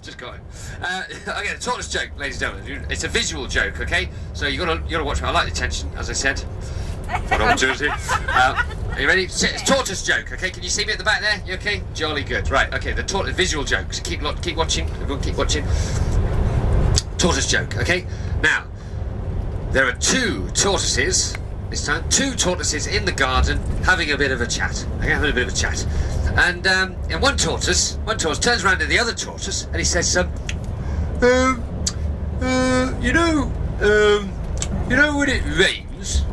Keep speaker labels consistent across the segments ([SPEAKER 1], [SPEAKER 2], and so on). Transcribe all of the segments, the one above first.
[SPEAKER 1] Just got it. Okay, the tortoise joke, ladies and gentlemen. It's a visual joke, okay? So you gotta watch me. I like the attention, as I said. For opportunity. Are you ready? It's tortoise joke, okay? Can you see me at the back there? You okay? Jolly good. Right, okay, the tortoise visual joke. So keep watching. Everyone keep watching. Tortoise joke, okay? Now, there are two tortoises, this time, two tortoises in the garden having a bit of a chat. Okay, having a bit of a chat. And one tortoise turns around to the other tortoise and he says, you know when it rains,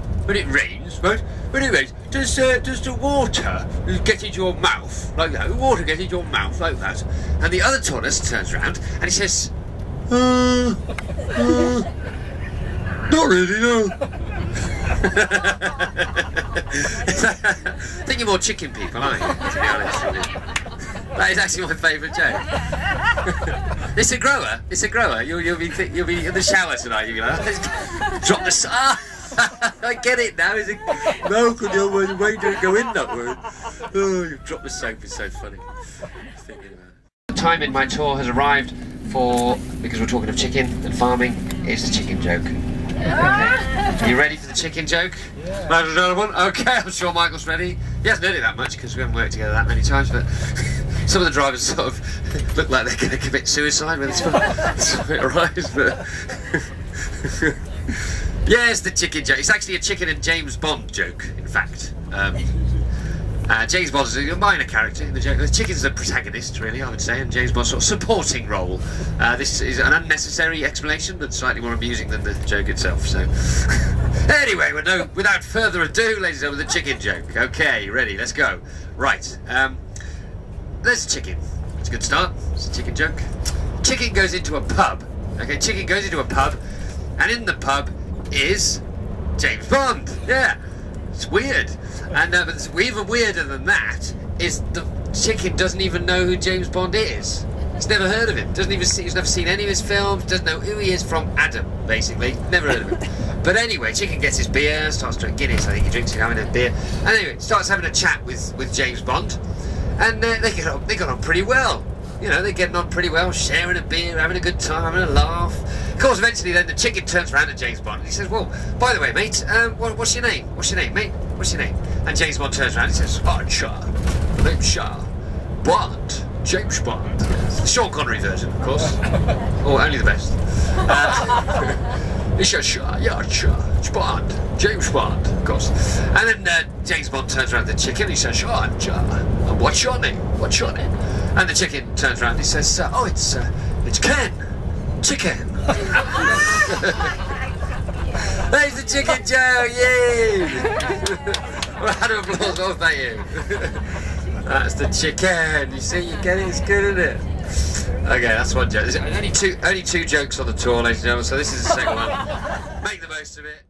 [SPEAKER 1] right? When it rains, does the water get into your mouth like that? Water get into your mouth like that? And the other tortoise turns around and he says, not really, no. I think you're more chicken people, aren't you, to be honest with you? That is actually my favourite joke. It's a grower. You'll be in the shower tonight. You'll be like, drop the. I get it now. Is it? No, because the other way don't go in that word. Oh, you've dropped the soap. It's so funny. Thinking about it. The time in my tour has arrived because we're talking of chicken and farming. It's the chicken joke. Okay. Are you ready for the chicken joke? Yeah. Ladies and gentlemen, okay, I'm sure Michael's ready. He hasn't heard it that much because we haven't worked together that many times, but some of the drivers sort of look like they're going to commit suicide when it's arrives, but yes, the chicken joke. It's actually a chicken and James Bond joke, in fact. James Bond is a minor character in the joke. The chicken's the protagonist, really, I would say, and James Bond's sort of supporting role. This is an unnecessary explanation, but slightly more amusing than the joke itself. So, anyway, without further ado, ladies and gentlemen, the chicken joke. Okay, ready? Let's go. Right. There's a chicken. It's a good start. It's a chicken joke. Chicken goes into a pub. Okay, chicken goes into a pub, and in the pub is James Bond. Yeah. It's weird, and but it's even weirder than that is the chicken doesn't even know who James Bond is. He's never heard of him. He's never seen any of his films. Doesn't know who he is from Adam, basically. Never heard of him. But anyway, chicken gets his beer, starts drinking Guinness. I think he drinks it, having a beer. And anyway, starts having a chat with James Bond, and they got on pretty well. You know, they're getting on pretty well, sharing a beer, having a good time, having a laugh. Of course, eventually then the chicken turns around to James Bond and he says, well, by the way, mate, what's your name? What's your name, mate? What's your name? And James Bond turns around and he says, oh, Shah. My name's Shah. Bond. James Bond. It's the Sean Connery version, of course. Or only the best. He says, Shah, yeah, Shah. It's Bond. James Bond, of course. And then James Bond turns around to the chicken and he says, Shah, and what's your name? What's your name? And the chicken turns around and he says, oh, it's Ken. Chicken. There's the chicken joke, yay! Well, round of applause, oh, thank you. That's the chicken. You see, you get it, it's good, isn't it? Okay, that's one joke. There's only two jokes on the tour, ladies and gentlemen, so this is the second one. Make the most of it.